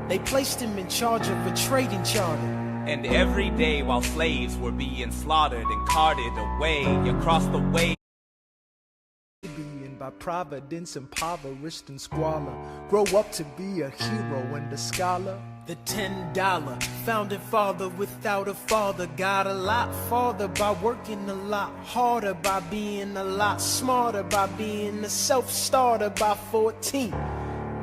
They placed him in charge of a trading charter. And every day while slaves were being slaughtered and carted away across the way, Being by providence impoverished and squalor, grow up to be a hero and a scholar. The $10 founding father without a father got a lot farther by working a lot harder, by being a lot smarter, by being a self-starter. By 14,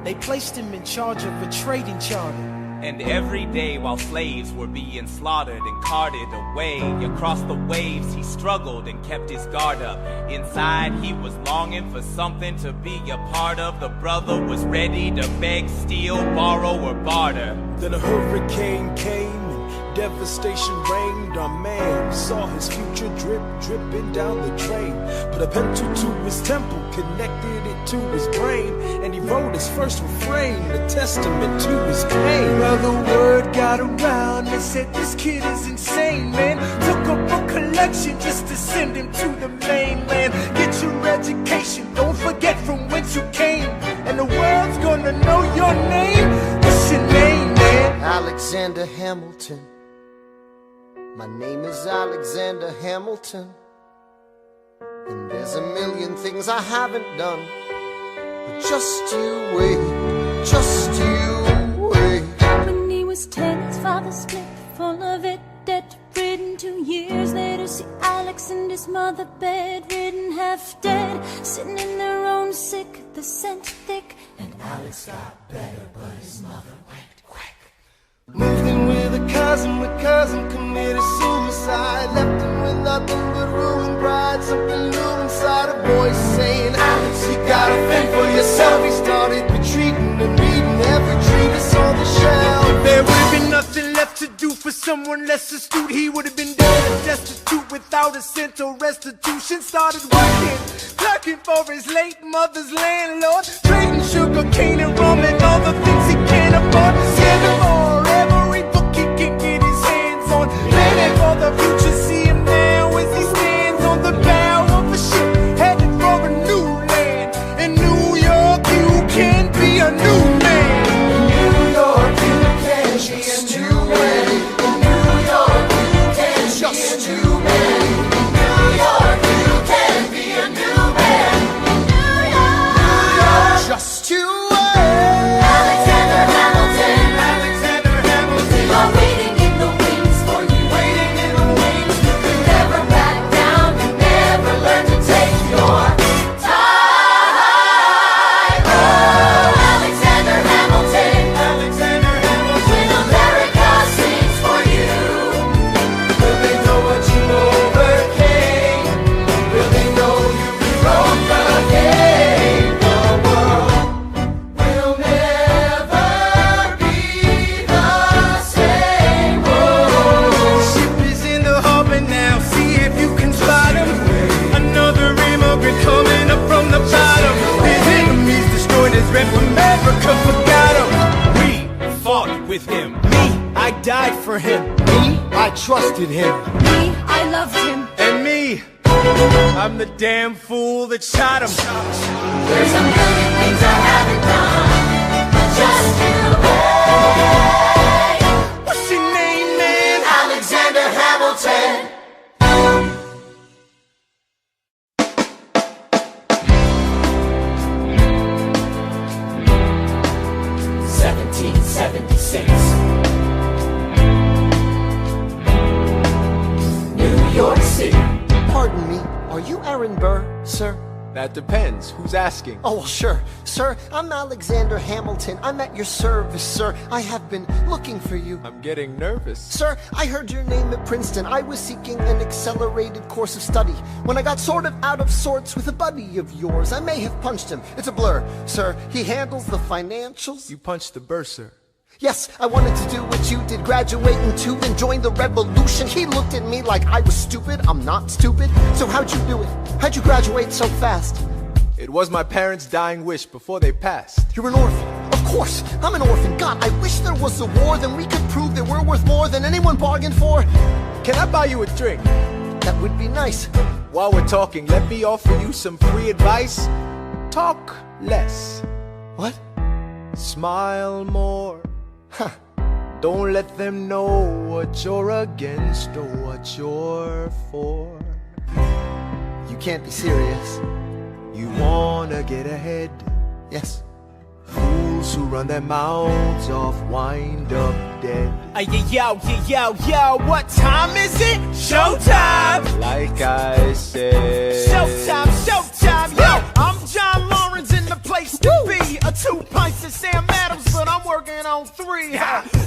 they placed him in charge of a trading charter. and every day while slaves were being slaughtered and carted away across the waves, he struggled and kept his guard up. Inside he was longing for something to be a part of. The brother was ready to beg, steal, borrow, or barter. Then a hurricane came and devastation reigned. Our man saw his future dripping down the drain. Put a pencil to his temple, connected it to his brain, and he wrote his first refrain, a testament to his pain. Well, the word got around, they said this kid is insane, man. Took up a collection just to send him to the mainland. Get your education, don't forget from whence you came, and the world's gonna know your name. What's your name, man? Alexander Hamilton. My name is Alexander Hamilton, and there's a million things I haven't done. But just you wait, just you wait. When he was 10, his father split, full of it, debt-ridden. 2 years later, see Alex and his mother bedridden, half dead, sitting in their own sick, the scent thick. And Alex got better, but his mother went quick. Moved in with a cousin committed suicide. Left him with nothing but ruined pride. Something new inside a voice saying, Alex, you gotta fend for yourself. He started retreating and reading every treatise on the shelf. There would have been nothing left to do for someone less astute. He would have been dead and destitute without a cent or restitution. Started working, clerking for his late mother's landlord, trading sugar cane and rum and all the things he can't afford. Scamming for every book he can get his hands on. Planning for the future, see him now as he stands on the bow of a ship, headed for a new land. In New York, you can be a new man. New York, you can be a new man. New York, you can just too many. New York, you can be a new man. New York, just you wait. Alexander Hamilton, Alexander Hamilton, you're waiting in the wings for you. waiting in the wings. You never back down, you never learn to take your time. Oh, Alexander Hamilton, Alexander Hamilton, when America sings for you. will they know what you overcame? Will they know you rewrote the game? The world will never be the same. Oh, Ship is in the harbor now, see if you can spot him. Another immigrant coming up from the bottom. His enemies destroyed his rep, America forgot him. We fought with him, me, I died for him. me, I trusted him. Me, I loved him. And me, I'm the damn fool that shot him. There's a million things I haven't done, but just you wait. What's your name, man? Alexander Hamilton. New York City. Pardon me, are you Aaron Burr, sir? That depends. Who's asking? Oh, well, sure. Sir, I'm Alexander Hamilton. I'm at your service, sir. I have been looking for you. I'm getting nervous. Sir, I heard your name at Princeton. I was seeking an accelerated course of study. When I got sort of out of sorts with a buddy of yours, I may have punched him. It's a blur. Sir, he handles the financials. You punched the bursar. Yes, I wanted to do what you did, graduate in 2, then join the revolution. He looked at me like I was stupid. I'm not stupid. So how'd you do it? How'd you graduate so fast? It was my parents' dying wish before they passed. You're an orphan. Of course, I'm an orphan. God, I wish there was a war, then we could prove that we're worth more than anyone bargained for. Can I buy you a drink? That would be nice. While we're talking, let me offer you some free advice. Talk less. What? Smile more. Don't let them know what you're against or what you're for. You can't be serious. You wanna get ahead. Yes. Fools who run their mouths off wind up dead. Yo, what time is it? Showtime! Like I said, Showtime, yo! I'm John Lawrence in the place to be. 2 pints of Sam Adams, but I'm working on 3.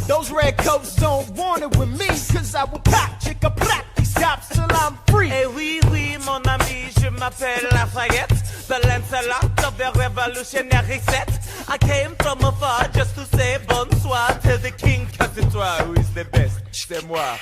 Those red coats don't want it with me, cause I will pop, chicka, pop these cops till I'm free. Eh oui, oui, mon ami, je m'appelle Lafayette, the Lancelot of the revolutionary set. I came from afar just to say bonsoir to the king, cause it's toi who is the best, c'est moi.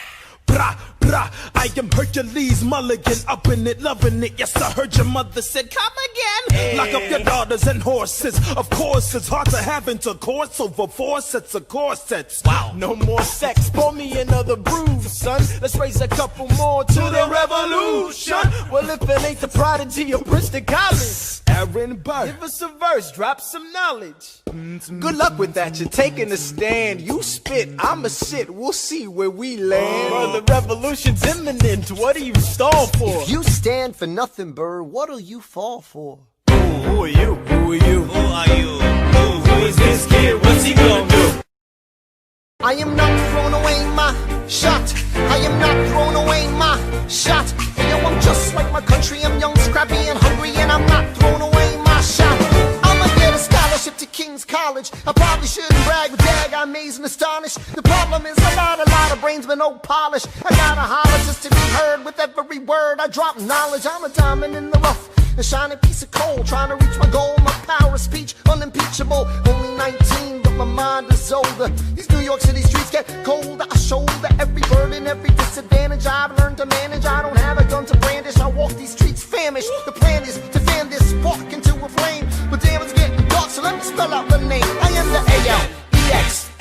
Brah, brah, I am Hercules Mulligan, up in it, loving it. Yes, I heard your mother said, come again. Hey. Lock up your daughters and horses. Of course, it's hard to have intercourse over 4 sets of corsets. Wow. No more sex, pour me another brew, son. Let's raise a couple more to the revolution. Well, if it ain't the prodigy of Princeton College, Aaron Burr, give us a verse, drop some knowledge. good luck with that. You're taking a stand. You spit, I'ma sit. We'll see where we land. Well, the revolution's imminent. What do you stall for? If you stand for nothing, Burr, what'll you fall for? Who are you? Who are you? Who are you? Who is this kid? What's he gonna do? I am not throwing away my shot. I am not throwing away my shot. And yo, I'm just like my country. I'm young, scrappy, and hungry, and I'm not throwing away my shot. I'ma get a scholarship to King's College. I probably shouldn't brag, but dag, I'm amazed and astonished. The problem is I got a lot of brains, but no polish. I gotta holler just to be heard. With every word I drop knowledge. I'm a diamond in the rough, a shining piece of coal, trying to reach my goal. My power of speech, unimpeachable. Only 19, but my mind is older. These New York City streets get colder. I shoulder every burden, every disadvantage I've learned to manage. I don't have a gun to brandish. I walk these streets famished. The plan is to fan this spark into a flame. But damn, it's getting dark, so let me spell out the name. I am the A-L-E-X-A-N-D-E-R.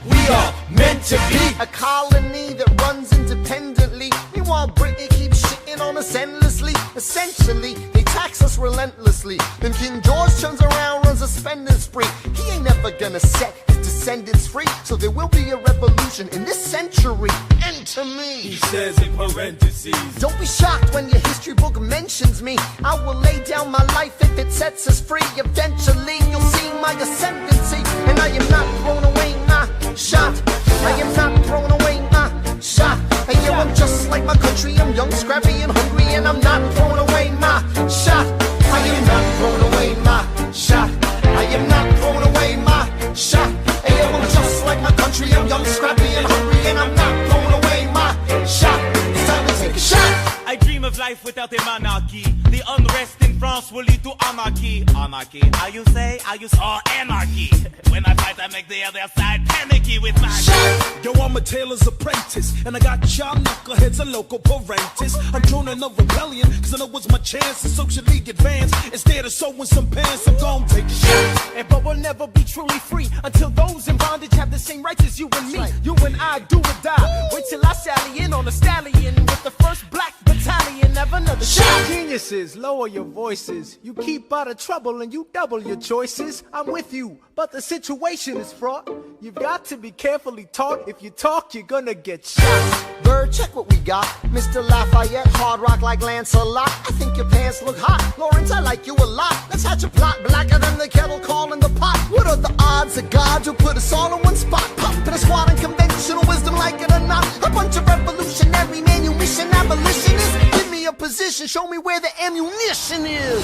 We are meant to be a colony that runs independently. Meanwhile, Britain keeps shitting on us endlessly. Essentially, they tax us relentlessly. Then King George turns around, runs a spending spree. He ain't never gonna set his descendants free. So there will be a revolution in this century. Enter me. He says in parentheses. Don't be shocked when your history book mentions me. I will lay down my life if it sets us free. Eventually, you'll see my ascendancy. And I am not throwing away my shot. I am not throwing away my shot. And yo, I'm just like my country. I'm young, scrappy, and hungry, and I'm not throwing away my shot. I am not throwing away my shot. I am not throwing away my shot. And yo, I'm just like my country. I'm young, scrappy, and hungry, and I'm not throwing away my shot. It's time to take a shot. I dream of life without a monarchy. The unrest in France will lead to anarchy. Anarchy, how you say? Or anarchy. When I fight, I make the other side panicky with my shot. Yo, I'm a tailor's apprentice, and I got y'all knuckleheads a local parentis. I'm joining a rebellion, cause I know it's my chance to socially advance. Instead of sewing some pants, I'm gon' take a shot. But we'll never be truly free until those in bondage have the same rights as you and me. Right. You and I do or die. Wait till I sally in on a stallion with the first black battalion. Have another shot. Geniuses, lower your voices. You keep out of trouble and you double your choices. I'm with you, but the situation is fraught. You've got to be carefully taught. If you talk, you're gonna get shot. Bird, check what we got. Mr. Lafayette, hard rock like Lancelot. I think your pants look hot. Lawrence, I like you a lot. Let's hatch a plot blacker than the kettle calling the pot. What are the odds of God who put us all in one spot? Pop in a squad and conventional wisdom, like it or not. A bunch of revolutionary manumission abolitionists. Give me a position, show me where the ammunition is.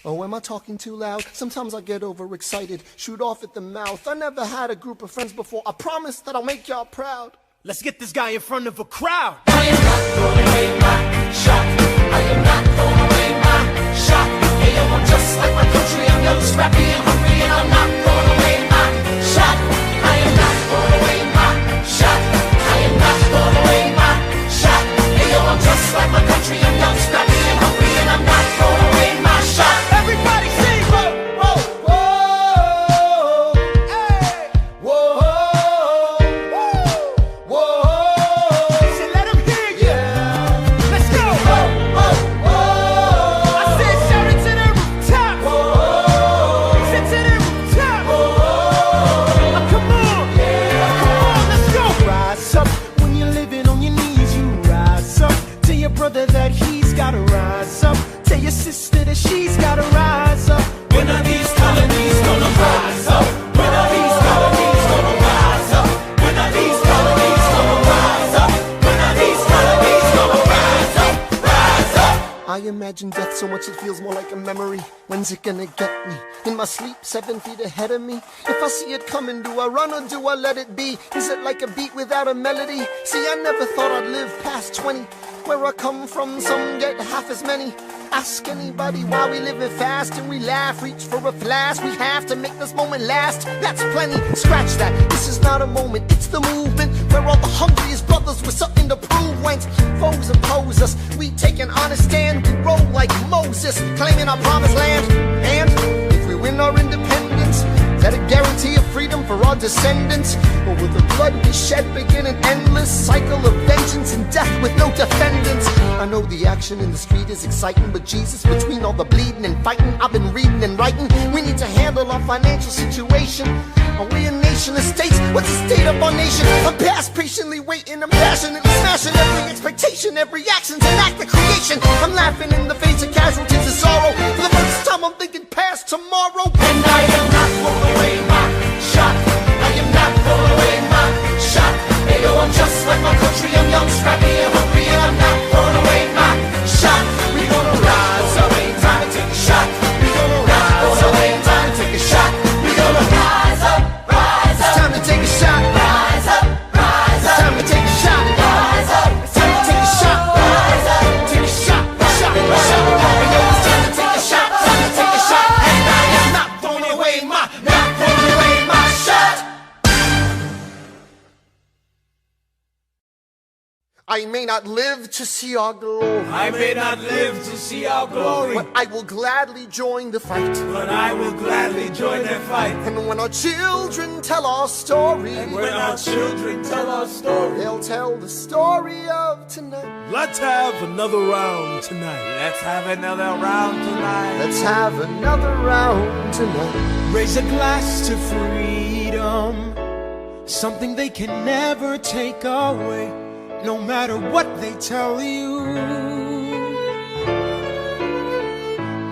Oh, am I talking too loud? Sometimes I get overexcited, shoot off at the mouth. I never had a group of friends before. I promise that I'll make y'all proud. Let's get this guy in front of a crowd. I am not throwing away my shot. I am not throwing away my shot. Hey, yo, I'm just like my country. I'm young, scrappy, and hungry, and I'm not throwing away my shot. I am not throwing away my shot. I am not throwing away my shot. Hey, yo, I'm just like my country. I'm young, scrappy, and hungry, and I'm not throwing away my shot. Everybody sing. Whoa, whoa, whoa, hey, whoa, whoa. Say, let him hear you. Yeah. Let's go. I said shout it to the rooftop. Sit to the rooftop. imagine death so much it feels more like a memory. When's it gonna get me? In my sleep, 7 feet ahead of me. If I see it coming, do I run or do I let it be? Is it like a beat without a melody? See, I never thought I'd live past 20. Where I come from, some get half as many. Ask anybody why we living fast and we laugh, reach for a flash. We have to make this moment last. That's plenty. Scratch that. This is not a moment, it's the movement where all the hungriest brothers with something to prove went. Foes oppose us. We take an honest stand. We roll like Moses, claiming our promised land. And if we win our independence, is that a guarantee of freedom for our descendants? Or will the blood we shed begin an endless cycle of vengeance and death with no defendants? I know the action in the street is exciting, but Jesus, between all the bleeding and fighting I've been reading and writing, we need to handle our financial situation. Are we a nation of states? What's the state of our nation? I'm past patiently waiting, I'm passionately smashing every expectation, every action's an act of creation. I'm laughing in the face of casualties of sorrow. For the first time I'm thinking past tomorrow. And I am not throwing away my shot. I am not throwing away my shot. Hey yo, I'm just like my country, I'm young, scrappy and hungry, and I'm not throwing away my shot. We gonna rise up, ain't time to take a shot. We gonna rise up, ain't time to take a shot. We gonna rise up, rise up. It's time to take a shot. Rise up, rise up. It's time to take a shot. Rise up. It's time to take a shot. Rise up. Take a shot, shot, shot. Hey yo, it's time to take a shot. Time to take a shot. And I am not throwing away my shot. I may not live to see our glory. I may not live to see our glory, but I will gladly join the fight. but I will gladly join that fight. And when our children tell our story, And when our children tell our story, they'll tell the story of tonight. let's have another round tonight. Let's have another round tonight. Let's have another round tonight. Raise a glass to freedom, something they can never take away, no matter what they tell you.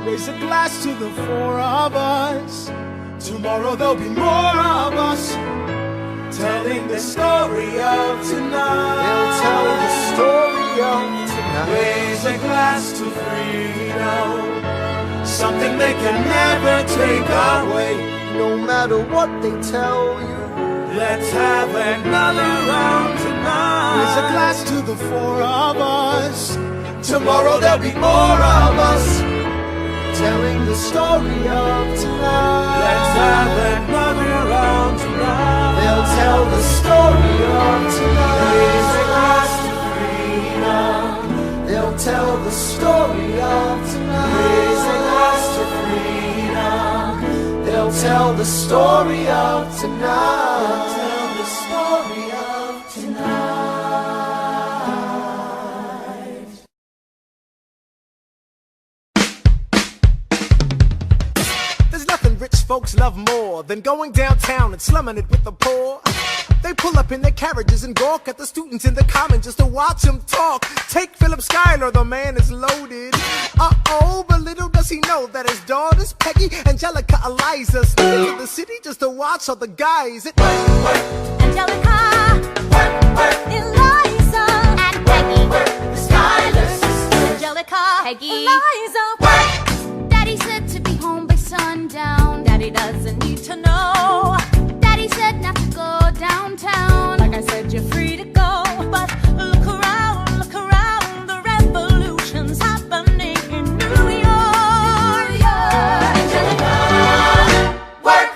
Raise a glass to the four of us. Tomorrow there'll be more of us, telling the story of tonight. They'll tell the story of tonight. Raise a glass to freedom, something they can never take away. No matter what they tell you, Let's have another round tonight. Raise a glass to the four of us. Tomorrow there'll be more of us, telling the story of tonight. let's have another round tonight. They'll tell the story of tonight. Raise a glass to freedom. They'll tell the story of tonight. Raise a glass to freedom. They'll tell the story of tonight. Tell the story of tonight. There's nothing rich folks love more than going downtown and slumming it with the poor. They pull up in their carriages and gawk at the students in the common just to watch them talk. Take Philip Schuyler, the man is loaded. Uh-oh, but little does he know that his daughters, Peggy, Angelica, Eliza, sneak into the city just to watch all the guys. Angelica, Eliza, and Peggy, the Schuyler sisters. Angelica, Peggy, Eliza, Daddy said to be home by sundown. Daddy doesn't need to know. Daddy said not to go downtown. Like I said, you're free to go, but look around, the revolution's happening in New York. Angelica, Work!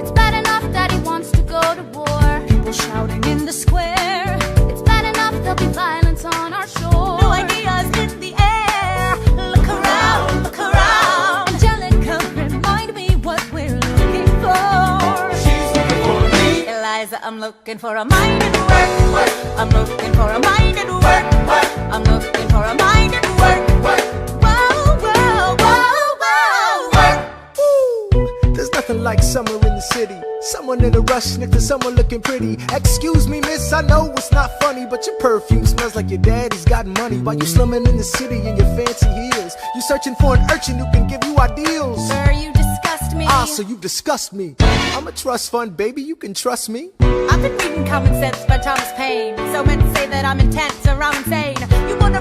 it's bad enough Daddy wants to go to war. People shouting in the square. It's bad enough there'll be violence on our shore. No ideas in the air. Look around, Angelica, remind me what we're looking for. She's looking for me. Eliza, I'm looking for a mind at work. I'm looking for a mind at work. I'm looking for a mind at work. Whoa, whoa, whoa, whoa. Ooh, there's nothing like summer in the city. Someone in a rush next to someone looking pretty. Excuse me, miss, I know it's not funny, but your perfume smells like your daddy's got money. While you slumming in the city in your fancy heels, you searching for an urchin who can give you ideals. Sir, you disgust me. Ah, so you disgust me. I'm a trust fund, baby, you can trust me. I've been reading Common Sense by Thomas Paine. So men say that I'm intense or I'm insane. You want a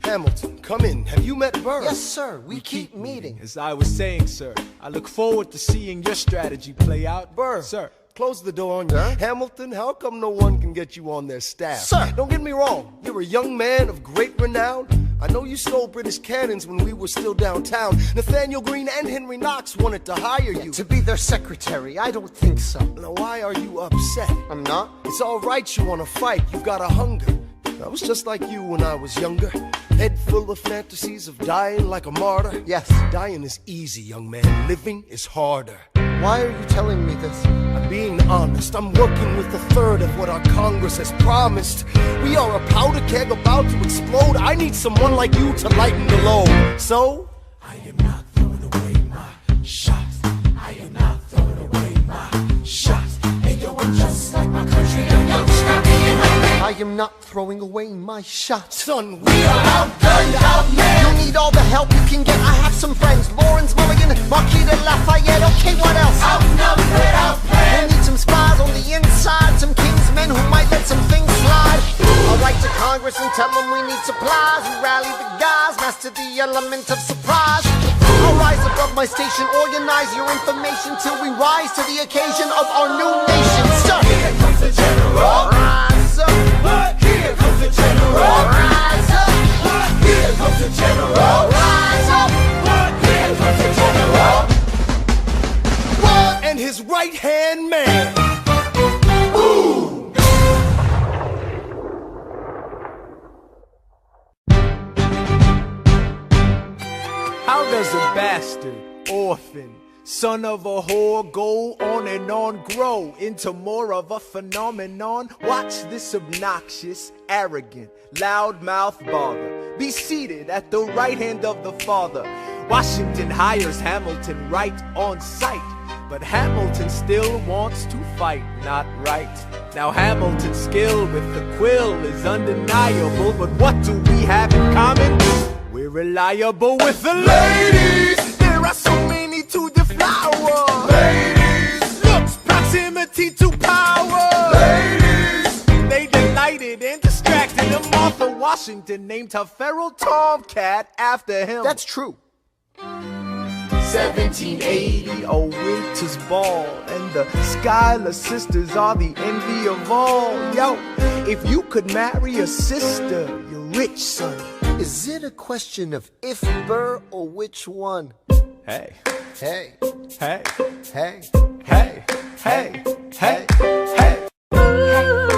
Hamilton, come in. Have you met Burr? Yes, sir. We keep meeting. As I was saying, sir, I look forward to seeing your strategy play out. Burr, Sir. close the door on you. Hamilton, how come no one can get you on their staff? Sir. Don't get me wrong. You're a young man of great renown. I know you stole British cannons when we were still downtown. Nathaniel Greene and Henry Knox wanted to hire you. To be their secretary, I don't think so. Now, why are you upset? I'm not. It's all right you want to fight. You've got a hunger. I was just like you when I was younger. Head full of fantasies of dying like a martyr. Yes. Dying is easy, young man. Living is harder. Why are you telling me this? I'm being honest. I'm working with a third of what our Congress has promised. We are a powder keg about to explode. I need someone like you to lighten the load. So, I am not throwing away my shot. I am not throwing away my shot. Hey, yo, I'm just like my country. Yo, stop being hungry. I am not throwing away my shot. son, we are outgunned, outmanned. You need all the help you can get. I have some friends. Lawrence Mulligan, Marquis de Lafayette. Okay, what else? Outnumbered, outplanned. We need some spies on the inside. Some kingsmen who might let some things slide. I'll write to Congress and tell them we need supplies. We rally the guys, master the element of surprise. I'll rise above my station, organize your information till we rise to the occasion of our new nation. So, Here comes the general. rise up. Here comes the general. Rise up. Here comes the general. Rise up. Here comes the general. And his right-hand man. Ooh. How does a bastard, orphan, son of a whore go on and on, grow into more of a phenomenon? Watch this obnoxious, arrogant, loudmouth bother be seated at the right hand of the father. Washington hires Hamilton right on sight, but Hamilton still wants to fight, not right. Now Hamilton's skill with the quill is undeniable, but what do we have in common? We're reliable with the ladies. There are so many to deflower. Ladies. Looks, proximity to power. Ladies. They delighted and distracted, and Martha Washington named her feral tomcat after him. That's true. 1780, a winter's ball, and the Schuyler sisters are the envy of all. Yo, if you could marry a sister, you're rich, son. Is it a question of if Burr or which one? Hey, Hey, hey, hey. hey, hey, hey, hey.